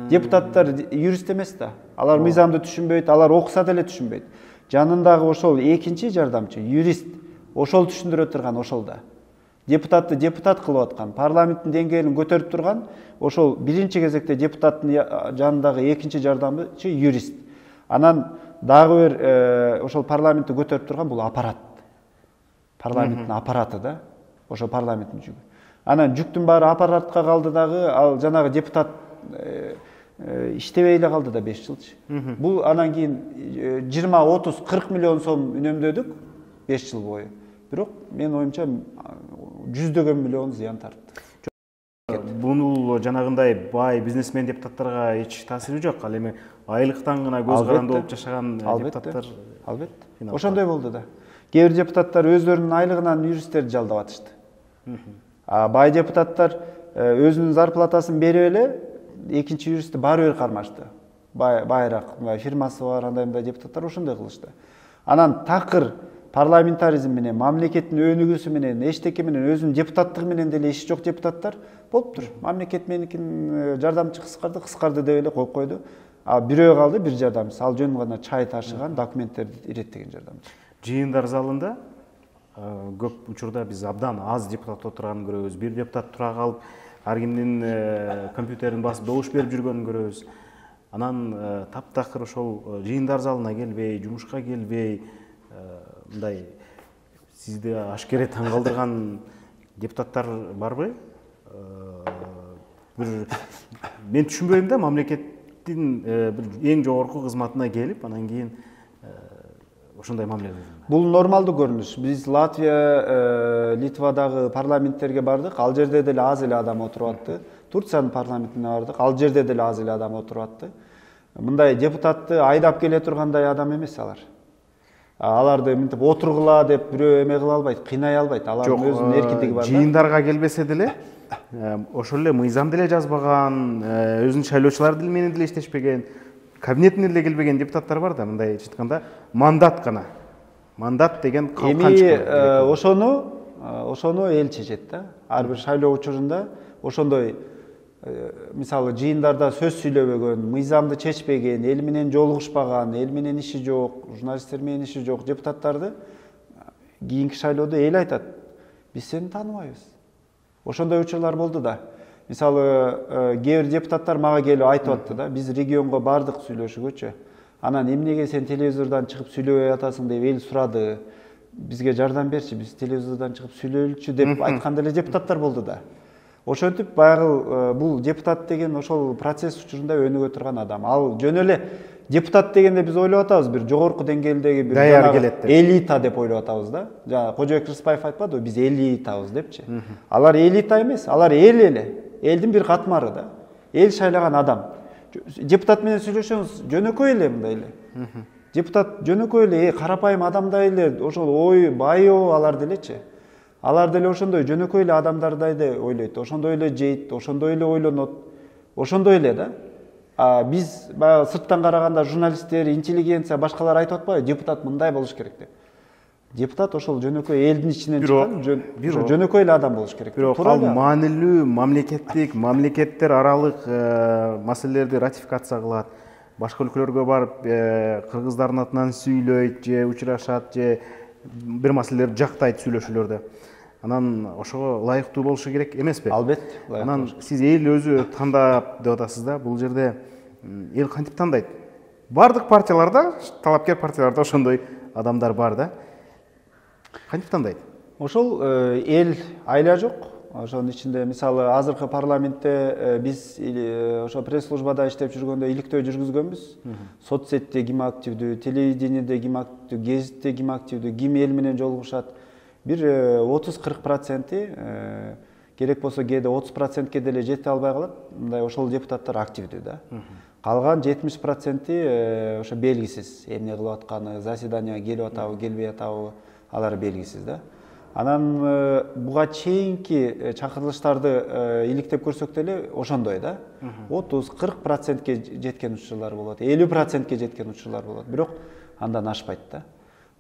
Депутаттар юрист эмес да. Алар мыйзамды түшүнбөйт, алар окуса деле түшүнбөйт. Жанындагы ошол экинчи жардамчы юрист ошол түшүндүрө турган ошол да. Депутатты депутат кылып аткан, парламенттин деңгээлин көтөрүп турган, ошол биринчи кезекте депутаттын жанындагы экинчи жардамчы юрист. Анан дагы бир ошол парламентти көтөрүп турган бул аппарат. Парламенттин аппараты да. Ошол парламенттин жүгү. Анан жүктүн баары аппаратка калды дагы, ал жанагы депутат иштебей эле калды да 5 жылчы. Бул анан кийин 20, 30, 40 миллион сом үнөмдөдүк 5 жыл бою. Бирок менин оюмча жүздөгөн миллион зыян тартты. Бул жанагындай бай бизнесмен депутаттарга эч таасири жок. Ал эми айлыктан гана көз каранды болуп жашаган депутаттар албетте. Ошондой болду да. Кээ бир депутаттар өздөрүнүн айлыгынан юристтерди жалдап атышты. Бай депутаттар өзүнүн зарплатасын берип эле экинчи юристти баары бир кармашты. Байыраак фирмасы бар андай депутаттар ошондой кылышты. Анан такыр парламентаризм менен, мамлекеттин өнүгүүсү менен, эчтеке менен, өзүнүн депутаттыгы менен деле иши жок депутаттар болуптур. Мамлекет меникин жардамчы кыскарды деп эле коюп койду. Бирөө калды, бир жардамчысы. Ал жөн гана чай ташыган, документтерди иреттеген жардамчы. Жыйындар залында көп учурда биз абдан аз депутат отурганын көрөбүз. Бир депутат тура калып, ар кимдин компьютерин басып добуш берип жүргөнүн көрөбүз. Анан таптакыр ошол жыйындар залына келбей, жумушка келбей, мындай сизди ашкере таң калтырган депутаттар барбы? Мен түшүнбөйм да, мамлекеттин бир эң жогорку кызматына келип, анан кийин ошондой мамиле? Бул нормалдуу көрүнүш. Биз Латвия, Литвадагы парламенттерге бардык, ал жерде деле аз эле адам отуруп атты. Турциянын парламентине бардык, ал жерде деле аз эле адам отуруп атты. Мындай депутатты айдап келе тургандай адам эмес алар. Аларды мынтип отургула деп бирөө эме кыла албайт, кыйнай албайт. Алардын өзүнүн эркиндиги бар. Жыйындарга келбесе деле, ошол эле мыйзам деле жазбаган, өзүнүн шайлоочулар менен деле иштешпеген, кабинетине деле келбеген депутаттар бар да, мындай айтканда мандат гана. Мандат деген калканчы. Ошону эл чечет да. Ар бир шайлоо учурунда ошондой мисалы жыйындарда сөз сүйлөбөгөн, мыйзамды чечпеген, эл менен жолугушпаган, эл менен иши жок, журналисттер менен иши жок депутаттарды кийинки шайлоодо эл айтат: биз сени тааныбайбыз. Ошондой учурлар болду да. Мисалы кээ бир депутаттар мага келип айтып атты да: биз регионго бардык сүйлөшүүгөчү. Анан эмнеге сен телевизордон чыгып сүйлөбөй атасың деп эл сурады. Бизге жардам берчи, биз телевизордон чыгып сүйлөйлүчү деп айткан деле депутаттар болду да. Ошентип баягы бул депутат деген ошол процесс учурунда өнүгө турган адам. Ал жөн эле депутат дегенде биз ойлоп атабыз бир жогорку деңгээлдеги бир даяр келет деп. Элита деп ойлоп атабыз да. Жана Кожобек Рыспаев айтпадыбы, биз элитабыз депчи. Алар элита эмес, алар эл эле. Элдин бир катмары да. Эл шайлаган адам. Депутат менен сүйлөшөңүз жөнөкөй эле мындай эле. Депутат жөнөкөй эле, карапайым адамдай эле, ошол ой байоо алар делечи. Алар деле ошондой жөнөкөй эле адамдардай эле ойлойт, ошондой эле жейт, ошондой эле ойлонот, ошондой эле да. Биз баягы сырттан караганда журналисттер, интеллигенция, башкалар айтып атпайбы, депутат мындай болуш керек деп. Депутат ошол жөнөкөй элдин ичинен чыккан жөнөкөй эле адам болуш керек. Бирок ал маанилүү мамлекеттер аралык маселелерди ратификация кылат. Башка өлкөлөргө барып, кыргыздардын атынан сүйлөйт же учурашат же бир маселелерди жактайт сүйлөшүүлөрдө. Анан ошого ылайыктуу болушу керек эмеспи? Албетте. Анан сиз эл өзү тандап деп атасыз да, бул жерде эл кантип тандайт? Бардык партияларда, талапкер партияларда ошондой адамдар бар да. Кантип тандайт? Ошол эл айла жок. Ошонун ичинде мисалы азыркы парламентте биз ошо пресс-службада иштеп жүргөндө иликтөө жүргүзгөнбүз. Соцсетте ким активдүү, телевидениеде ким активдүү, гезитте ким активдүү, ким эл менен жолугушат. Бир 30-40% керек болсо кээде 30%ке деле жете албай калат. Мындай ошол депутаттар активдүү да. Калган 70% ошо белгисиз. Эмне кылып атканы, заседанияга келип атабы, келбей атабы, алар белгисиз да. Анан буга чейинки чакырылыштарды иликтеп көрсөк деле ошондой да. 30-40%ке жеткен учурлар болот, 50%ке жеткен учурлар болот. Бирок андан ашпайт да.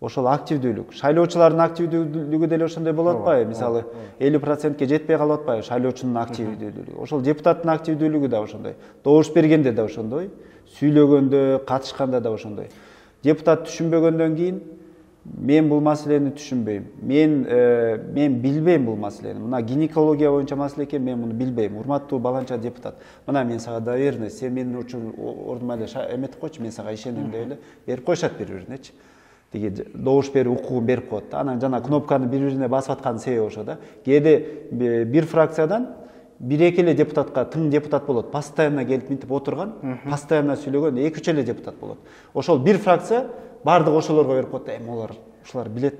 Ошол активдүүлүк, шайлоочулардын активдүүлүгү деле ошондой болуп атпайбы? Мисалы 50%ке жетпей калып атпайбы шайлоочунун активдүүлүгү. Ошол депутаттын активдүүлүгү да ошондой. Добуш бергенде да ошондой, сүйлөгөндө, катышканда да ошондой. Депутат түшүнбөгөндөн кийин мен бул маселени түшүнбөйм. Мен билбейм бул маселени. Мына гинекология боюнча маселе экен, мен муну билбейм. Урматтуу баланча депутат. Мына мен сага доверенность, сен менин ордума эле эметип койчу, мен сага ишенем деп эле берип коюшат бири-биринечи. Тиги добуш берүү укугун берип коет да. Анан жана кнопканы бири-бирине басып атканын себеби ошо да. Кээде бир фракциядан бир-эки эле депутатка тың депутат болот. Постоянно келип мынтип отурган, постоянно сүйлөгөн 2-3 эле депутат болот. Ошол бир фракция бардык ошолорго берип коет да. Ушулар билет.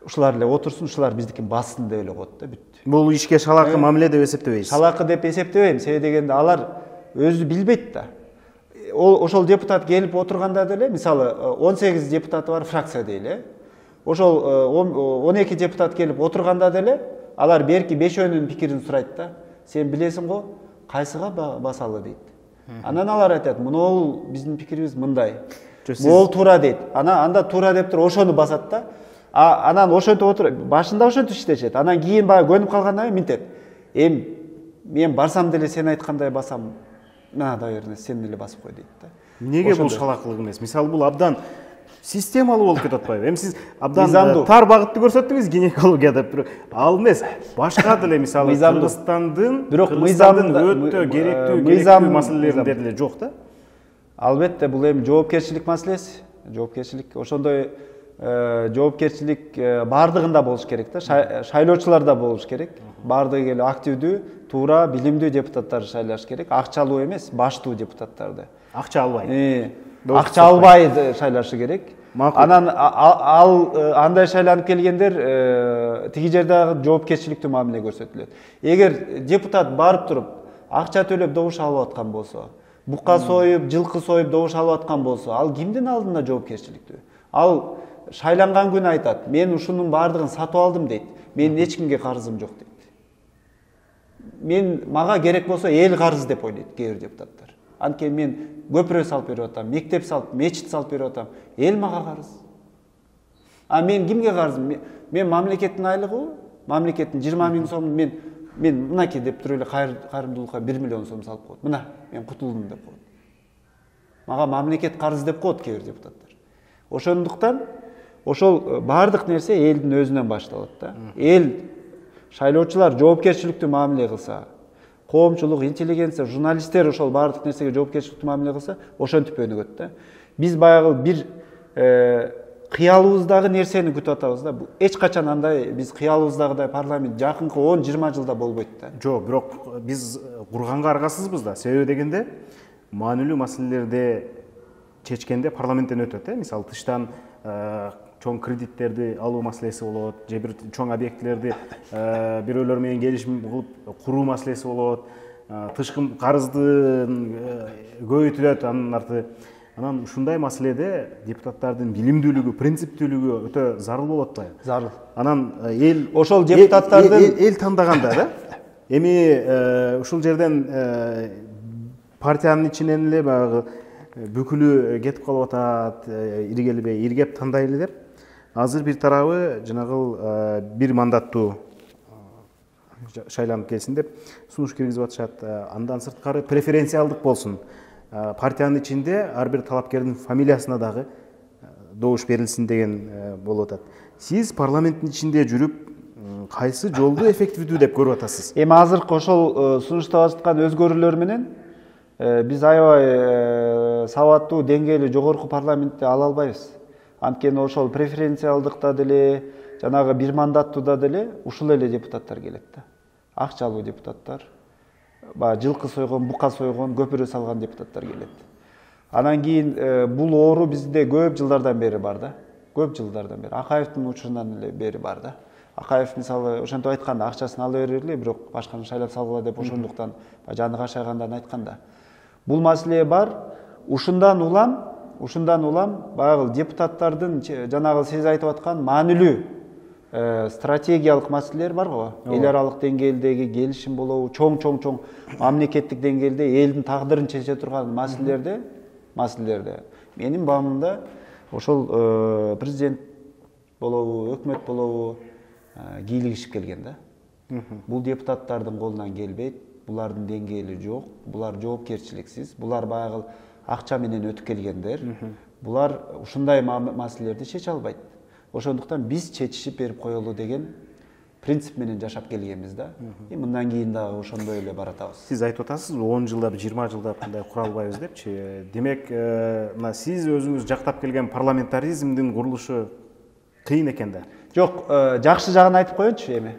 Ушулар эле отурсун, ушулар биздикин бассын деп эле коет да, бүт. Бул ишке шалакы мамиле деп эсептебейсиз? Шалакы деп эсептебейм. Себеби дегенде алар өзү билбейт да. Ошол депутат келип отурганда деле, мисалы 18 депутаты бар фракция дейли. Ошол 12 депутат келип отурганда деле алар берки 5-өөнүн пикирин сурайт да. Сен билесиң го, кайсыга басалы дейт. Анан алар айтат: "Мынол биздин пикирибиз мындай." Могул туура дейт. Анда туура деп туруп ошону басат да. Анан ошентип отуруп, башында ошентип иштешет. Анан кийин баягы көнүп калгандан кийин мынтет: мен барсам деле сен айткандай басам. Мына наверное сен эле басып кой дейт да. Эмнеге бул шалакылык эмес? Мисалы бул абдан системалуу болуп кетип атпайбы? Эми сиз абдан тар багытты көрсөттүңүз гинекология деп. Ал эмес, башка деле мисалы Кыргызстандын өтө керектүү маселелеринде деле жок да. Албетте, бул эми жоопкерчилик маселеси. Жоопкерчилик ошондой жоопкерчилик бардыгында болуш керек да. Шайлоочуларда болуш керек. Бардыгы эле активдүү, туура, билимдүү депутаттарды шайлаш керек. Акчалуу эмес, баштуу депутаттарды. Акча албайт. акча албай шайлашы керек. Анан андай шайланып келгендер тиги жердагы жоопкерчиликтүү мамиле көрсөтүлөт. Эгер депутат барып туруп акча төлөп добуш алып аткан болсо, бука союп, жылкы союп добуш алып аткан болсо, ал кимдин алдында жоопкерчиликтүү? Ал шайланган күнү айтат, мен ушунун баардыгын сатып алдым дейт. Менин эч кимге карызым жок дейт. Мага керек болсо эл карыз деп ойлойт кээ бир депутаттар. Анткени мен көпүрө салып берип атам, мектеп салып, мечит салып берип атам. Эл мага карыз. Мен кимге карызым? Мен мамлекеттин айлыгы, мамлекеттин 20 000 сомун мен мынакей деп туруп эле кайрымдуулукка 1 миллион сом салып коет. Мына мен кутулдум деп коет. Мага мамлекет карыз деп коет кээ бир депутаттар. Ошондуктан ошол баардык нерсе элдин өзүнөн башталат да. Эл шайлоочулар жоопкерчиликтүү мамиле кылса, коомчулук, интеллигенция, журналисттер ошол баардык нерсеге жоопкерчиликтүү мамиле кылса, ошентип өнүгөт да. Биз баягы бир кыялыбыздагы нерсени күтүп атабыз да. Эч качан андай биз кыялыбыздагыдай парламент жакынкы 10-20 жылда болбойт да. Жок, бирок биз курганга аргасызбыз да. Себеби дегенде маанилүү маселелерди чечкенде парламенттен өтөт, мисалы тыштан чоң кредиттерди алуу маселеси болот, же бир чоң объектилерди бирөөлөр менен келишим кылып куруу маселеси болот, тышкы карыздын көбөйтүлөт анын арты. Анан ушундай маселеде депутаттардын билимдүүлүгү, принциптүүлүгү өтө зарыл болот атпайбы? Зарыл. Анан эл ошол депутаттардын эл тандаганда да эми ушул жерден партиянын ичинен эле баягы бүкүлү кетип калып атат, иргелбей, иргеп тандайлы деп. Азыр бир тарабы жанагыл бир мандаттуу шайланып келсин деп сунуш киргизип атышат. Андан сырткары преференциалдык болсун. Партиянын ичинде ар бир талапкердин фамилиясына дагы добуш берилсин деген болуп атат. Сиз парламенттин ичинде жүрүп, кайсы жолду эффективдүү деп көрүп атасыз? Эми азыркы ошол сунуштап аткан өзгөрүүлөр менен биз аябай сабаттуу, деңгээли жогорку парламентти ала албайбыз. Анткени ошол преференциалдыкта деле, жанагы бир мандаттууда деле ушул эле депутаттар келет да. Акчалуу депутаттар, жылкы сойгон, бука сойгон, көпүрө салган депутаттар келет. Анан кийин бул оору бизде көп жылдардан бери бар да. Көп жылдардан бери. Акаевдин учурунан эле бери бар да. Акаев мисалы ошентип айтканда акчасын ала берели, бирок башканы шайлап салгыла деп ошондуктан жаны кашайгандан айтканда. Бул маселе бар. Ушундан улам баягы депутаттардын жанагы сиз айтып аткан маанилүү стратегиялык маселелер бар го. Эл аралык деңгээлдеги келишим болобу, чоң мамлекеттик деңгээлде элдин тагдырын чече турган маселелерде менин баамымда ошол президент болобу, өкмөт болобу кийлигишип келген да. Бул депутаттардын колунан келбейт, булардын деңгээли жок, булар жоопкерчиликсиз, булар баягы акча менен өтүп келгендер. Булар ушундай маселелерди чече албайт. Ошондуктан биз чечишип берип коелу деген принцип менен жашап келгенбиз да. Мындан кийин дагы ошондой эле баратабыз. Сиз айтып атасыз, 10 жылдап, 20 жылдап мындай кура албайбыз депчи. Демек, мына сиз өзүңүз жактап келген парламентаризмдин курулушу кыйын экен да. Жок, жакшы жагын айтып коеюнчу эми.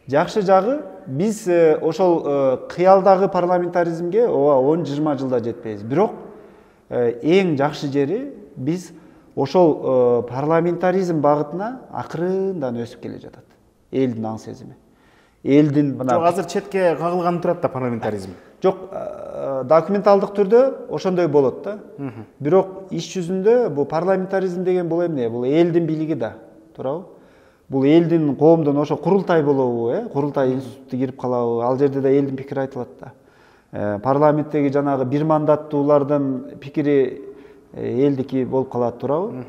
Жакшы жагы биз ошол кыялдагы парламентаризмге 10-20 жылда жетпейбиз. Бирок эң жакшы жери биз ошол парламентаризм багытына акырындан өсүп келе жатат. Элдин аң сезими. Элдин мына азыр четке кагылган турат да парламентаризм. Жок, документалдык түрдө ошондой болот да. Бирок иш жүзүндө бул парламентаризм деген бул эмне? Бул элдин бийлиги да, туурабы? Бул элдин, коомдун ошо курултай болобу, курултай институту кирип калабы? Ал жерде да элдин пикири айтылат да. Парламенттеги жанагы бир мандаттуулардын пикири элдики болуп калат, туурабы?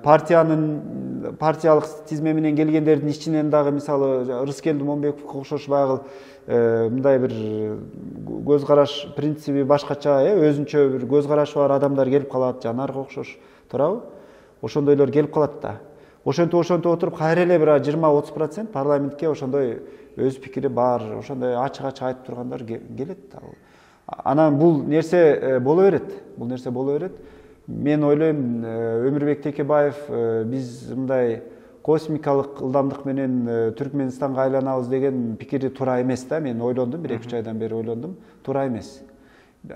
Партиялык тизме менен келгендердин ичинен дагы мисалы Рыскелди Момбековго окшош баягы мындай бир көз караш принциби башкача, өзүнчө бир көз карашы бар адамдар келип калат, Жанарга окшош, туурабы? Ошондойлор келип калат да. Ошентип отуруп кайра эле бир 20-30% парламентке ошондой өз пикири бар, ошондой ачык айтып тургандар келет. Анан бул нерсе боло берет. Мен ойлойм, Өмүрбек Текебаев биз мындай космикалык ылдамдык менен Түркменистанга айланабыз деген пикири туура эмес да. Мен ойлондум, 1-2 айдан бери ойлондум, туура эмес.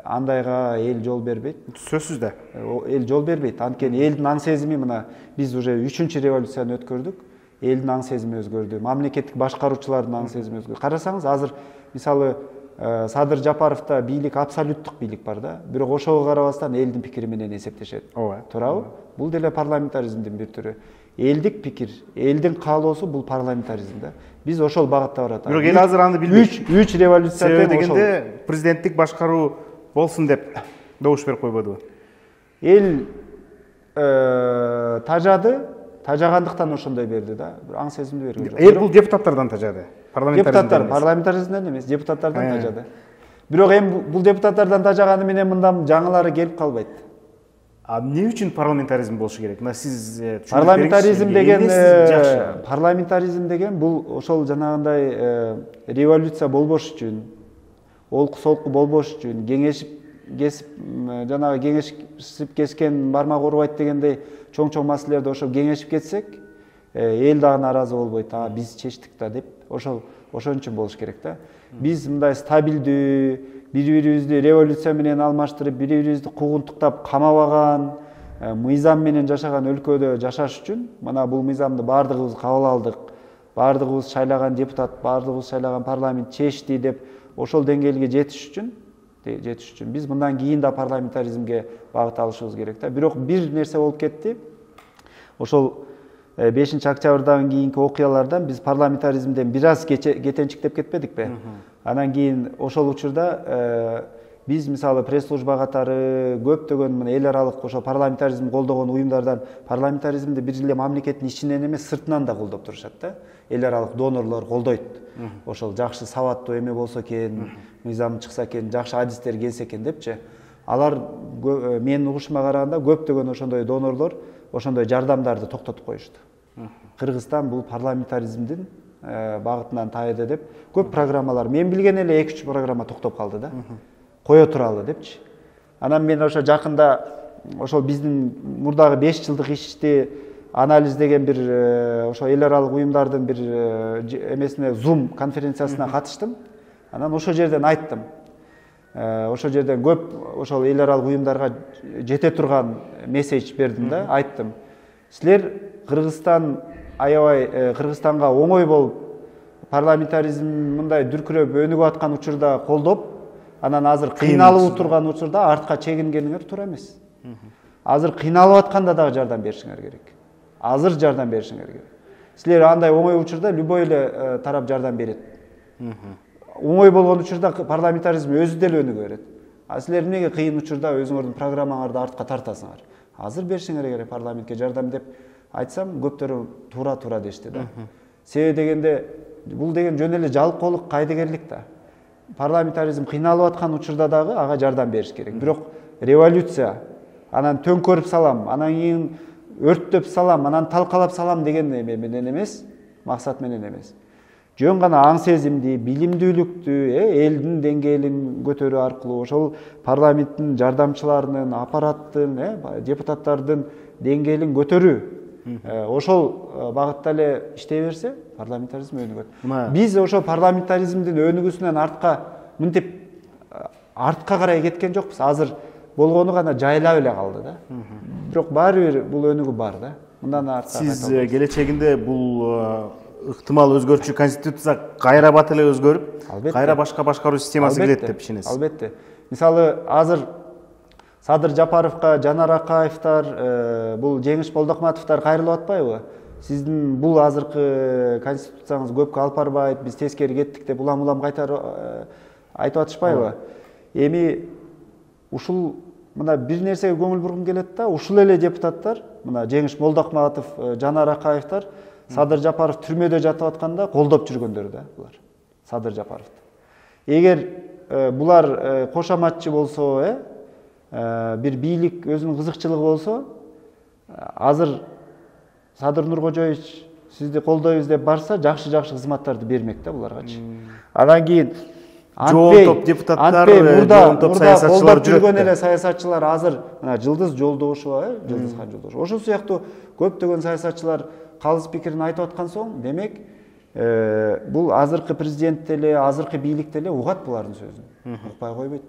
андайга эл жол бербейт. Сөзсүз да. Эл жол бербейт. Анткени элдин аң сезими мына биз уже 3-чү революцияны өткөрдүк. Элдин аң сезими өзгөрдү. Мамлекеттик башкаруучулардын аң сезими өзгөрдү. Карасаңыз, азыр мисалы Садыр Жапаровда бийлик абсолюттук бийлик бар да. Бирок ошого карабастан элдин пикири менен эсептешет. Ооба. Туурабы? Бул деле парламентаризмдин бир түрү. Элдик пикир, элдин каалоосу бул парламентаризм да. Биз ошол багытта барат. Бирок эл азыр аны билбейт. 3 революция себеби дегенде президенттик башкаруу болсун деп добуш берип койбодубу? Эл тажагандыктан ошондой берди да. Бир аң сезимди берген жок. Эл бул депутаттардан тажады. Парламентаризмден эмес, депутаттардан тажады. Бирок эми бул депутаттардан тажаганы менен мындан жаңылары келип калбайт. Эмне үчүн парламентаризм болушу керек? Мына сиз парламентаризм деген бул ошол жанагындай революция болбош үчүн, олку солку болбош үчүн, кеңешип кескен бармак урбайт дегендей чоң маселелерди ошол кеңешип кетсек, эл дагы наразы болбойт. Биз чечтик да деп, ошон үчүн болуш керек да. Биз мындай стабилдүү, бири-бирибизди революция менен алмаштырып, бири-бирибизди куугунтуктап камабаган, мыйзам менен жашаган өлкөдө жашаш үчүн мына бул мыйзамды баардыгыбыз кабыл алдык. Баардыгыбыз шайлаган депутат, баардыгыбыз шайлаган парламент чечти деп ошол деңгээлге жетиш үчүн биз мындан кийин да парламентаризмге багыт алышыбыз керек да. Бирок бир нерсе болуп кетти. Ошол 5-октябрдан кийинки окуялардан биз парламентаризмден бир аз кетенчиктеп кетпедикпи? Анан кийин ошол учурда биз мисалы пресс-служба катары көптөгөн мына эл аралык ошо парламентаризм колдогон уюмдардан парламентаризмди бир эле мамлекеттин ичинен эмес, сыртынан да колдоп турушат да. Эл аралык донорлор колдойт. Ошол жакшы сабаттуу эме болсо экен, мыйзам чыкса экен, жакшы адистер келсе экен депчи. Алар менин угушума караганда көптөгөн ошондой донорлор ошондой жардамдарды токтотуп коюшту. Кыргызстан бул парламентаризмдин багытынан тайды деп көп программалар, мен билген эле 2-3 программа токтоп калды да. Кое туралы депчи. Анан мен ошо жакында ошол биздин мурдагы 5 жылдык ишти анализдеген бир ошо эл аралык уюмдардын бир эмесине Zoom конференциясына катыштым. Анан ошол жерден айттым. Ошол жерден көп ошол эл аралык уюмдарга жете турган месседж бердим да, айттым. Силер Кыргызстанга оңой болуп парламентаризм мындай дүркүрөп өнүгүп аткан учурда колдоп, анан азыр кыйналып турган учурда артка чегингениңер туура эмес. Азыр кыйналып атканда дагы жардам беришиңер керек. Азыр жардам беришиңер керек. Силер андай оңой учурда любой эле тарап жардам берет. Оңой болгон учурда парламентаризм өзү деле өнүгө берет. Силер эмнеге кыйын учурда өзүңөрдүн программаңарды артка тартасыңар? Азыр беришиңер керек парламентке жардам деп айтсам, көптөрү туура дешти да. Себеби дегенде бул деген жөн эле жалкоолук, кайдыгерлик да. Парламентаризм кыйналып аткан учурда дагы ага жардам бериш керек. Бирок революция, анан төңкөрүп салам, анан кийин өрттөп салам, анан талкалап салам деген эме менен эмес, максат менен эмес. Жөн гана аң сезимди, билимдүүлүктү, элдин деңгээлин көтөрүү аркылуу ошол парламенттин жардамчыларынын, аппараттын, депутаттардын деңгээлин көтөрүү. Ошол багытта эле иштей берсе, парламентаризм өнүгөт. Биз ошо парламентаризмдин өнүгүүсүнөн мынтип артка карай кеткен жокпуз. Азыр болгону гана жайлап эле калды да. Бирок баары бир бул өнүгүү бар да. Мындан артка. Сиз келечегинде бул ыктымал өзгөрчү конституция кайра бат эле өзгөрүп, кайра башка башкаруу системасы келет деп ишенесиз? Албетте. Мисалы азыр Садыр Жапаровка, Жанар Акаевтар, бул Жеңиш Болдокматовтар кайрылып атпайбы? Сиздин бул азыркы конституцияңыз көпкө алып барбайт, биз тескери кеттик деп улам кайтарып айтып атышпайбы? Эми ушул мына бир нерсеге көңүл бургум келет да, ушул эле депутаттар, мына Жеңиш Болдокматов, Жанар Акаевтар Садыр Жапаров түрмөдө жатып атканда колдоп жүргөндөр да булар. Садыр Жапаровду. Эгер булар кошоматчы болсо, бир бийлик өзүнүн кызыкчылыгы болсо, азыр Садыр Нуркожоевич сизди колдойбуз деп барса, жакшы кызматтарды бермек да буларгачы. Анан кийин топ депутаттар, топ саясатчылар жүргөн эле саясатчылар азыр мына Жылдыз Жолдошова, Жылдызхан Жолдошова. Ошол сыяктуу көптөгөн саясатчылар калыс пикирин айтып аткан соң, демек бул азыркы президент деле, азыркы бийлик деле угат булардын сөзүн. Укпай койбойт.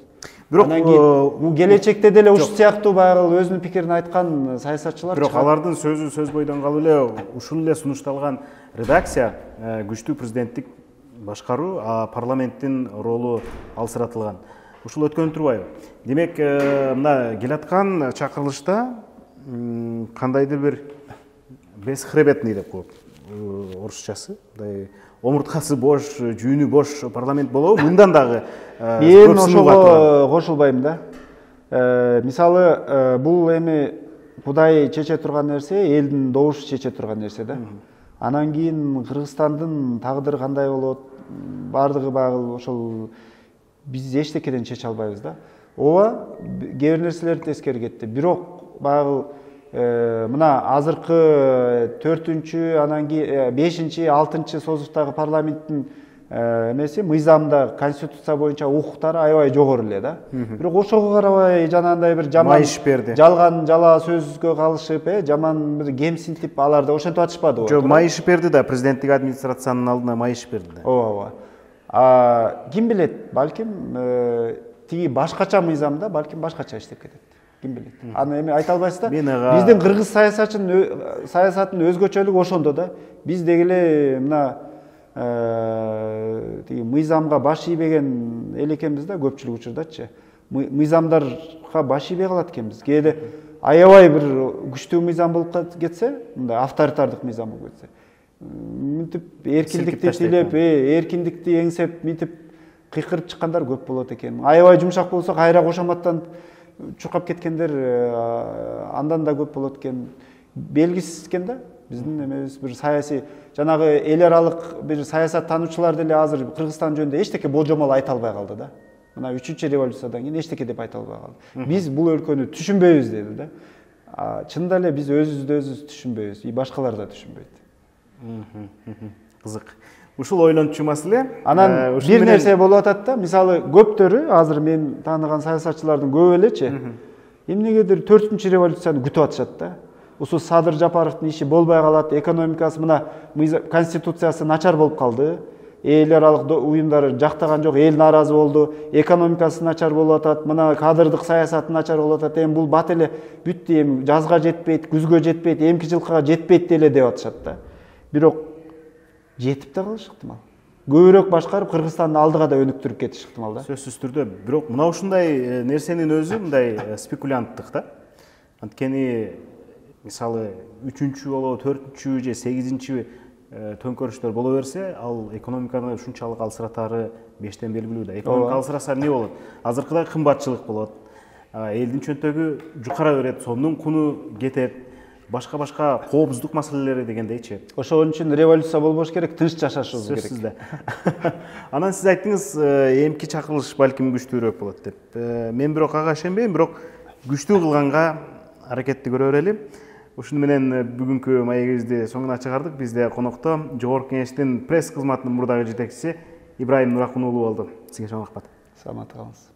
Бирок анан кийин келечекте деле ушул сыяктуу баягы өзүнүн пикирин айткан саясатчылар бирок алардын сөзү сөз бойдон калып эле ушул эле сунушталган редакция күчтүү президенттик башкаруу, а парламенттин ролу алсыратылган. Ушул өткөнүп турбайбы? Демек, мына келаткан чакырылышта кандайдыр бир бесхребетный деп коет орусчасы, мындай омурткасы бош, жүүнү бош парламент болобу? Мындан дагы мен ошого кошулбайм да. Мисалы, бул эми Кудай чече турган нерсе, элдин добушу чече турган нерсе да. Анан кийин Кыргызстандын тагдыры кандай болот, бардыгы баягы ошол биз эчтекеден чече албайбыз да. Ооба, кээ бир нерселерди тескери кетти. Бирок баягы мына азыркы 4-чү, анан кийин 5-чи, 6-чы созуктагы парламенттин эмеси мыйзамда конституция боюнча укуктары аябай жогору эле да. Бирок ошого карабай жанагындай бир жаман жалган жала сөзгө калышып, жаман бир кемсинтип аларды ошентип атышпадыбы? Жок, майышып берди да, президенттик администрациянын алдына майышып берди да. Ооба. Ким билет, балким тиги башкача мыйзамда балким башкача иштеп кетет. Ким билет. Аны эми айта албайсыз да. Биздин кыргыз саясатынын өзгөчөлүгү ошондо да. Биз деги эле мына тиги мыйзамга баш ийбеген эл экенбиз да, көпчүлүк учурдачы. Мыйзамдарга баш ийбей калат экенбиз. Кээде аябай бир күчтүү мыйзам болуп кетсе, мындай авторитардык мыйзам болуп кетсе, мынтип эркиндикти тилеп, эркиндикти эңсеп, мынтип кыйкырып чыккандар көп болот экен. Аябай жумшак болсо кайра кошоматтан чуркап кеткендер андан да көп болот экен. Белгисиз экен да. Биздин эмебиз бир саясий жанагы эл аралык бир саясат таануучулар деле азыр Кыргызстан жөнүндө эчтеке болжомол айта албай калды да. Мына 3-чү революциядан кийин эчтеке деп айта албай калды. Биз бул өлкөнү түшүнбөйбүз деди да. Чынында эле биз өзүбүздү өзүбүз түшүнбөйбүз, башкалар да түшүнбөйт. Кызык. Ушул ойлончу маселе. Анан бир нерсе болуп атат да, мисалы көптөрү азыр мен тааныган саясатчылардын көбү элечи эмнегедир 4-чү революцияны күтүп атышат да. Ушул Садыр Жапаровдун иши болбой калат, экономикасы мына конституциясы начар болуп калды. Эл аралык уюмдар жактаган жок, эл нааразы болду, экономикасы начар болуп атат, мына кадырдык саясаты начар болуп атат. Эми бул бат эле бүттү, эми жазга жетпейт, күзгө жетпейт, эмки жылкыга жетпейт деле деп атышат да. Бирок жетип да калышы ыктымал. Көбүрөөк башкарып Кыргызстанды алдыга да өнүктүрүп кетиш ыктымал да. Сөзсүз түрдө. Бирок мына ушундай нерсенин өзү мындай спекулянттык да. Анткени мисалы 3-чү болобу, 4-чү же 8-чи төңкөрүштөр боло берсе, ал экономиканы ушунчалык алсыратары бештен белгилүү да. Экономика алсыраса эмне болот? Азыркыдай кымбатчылык болот. Элдин чөнтөгү жукара берет, сомдун куну кетет. Башка коопсуздук маселелери дегендейчи. Ошол үчүн революция болбош керек, тынч жашашыбыз керек. Сөзсүз да. Анан сиз айттыңыз, эмки чакырылыш балким күчтүүрөөк болот деп. Мен бирок ага ишенбейм, бирок күчтүү кылганга аракетти көрө берели. Ушуну менен бүгүнкү маегибизди соңуна чыгардык. Бизде конокто Жогорку Кеңештин пресс кызматынын мурдагы жетекчиси Ибрайым Нуракун уулу болду. Сизге чоң рахмат. Саламатта калыңыз.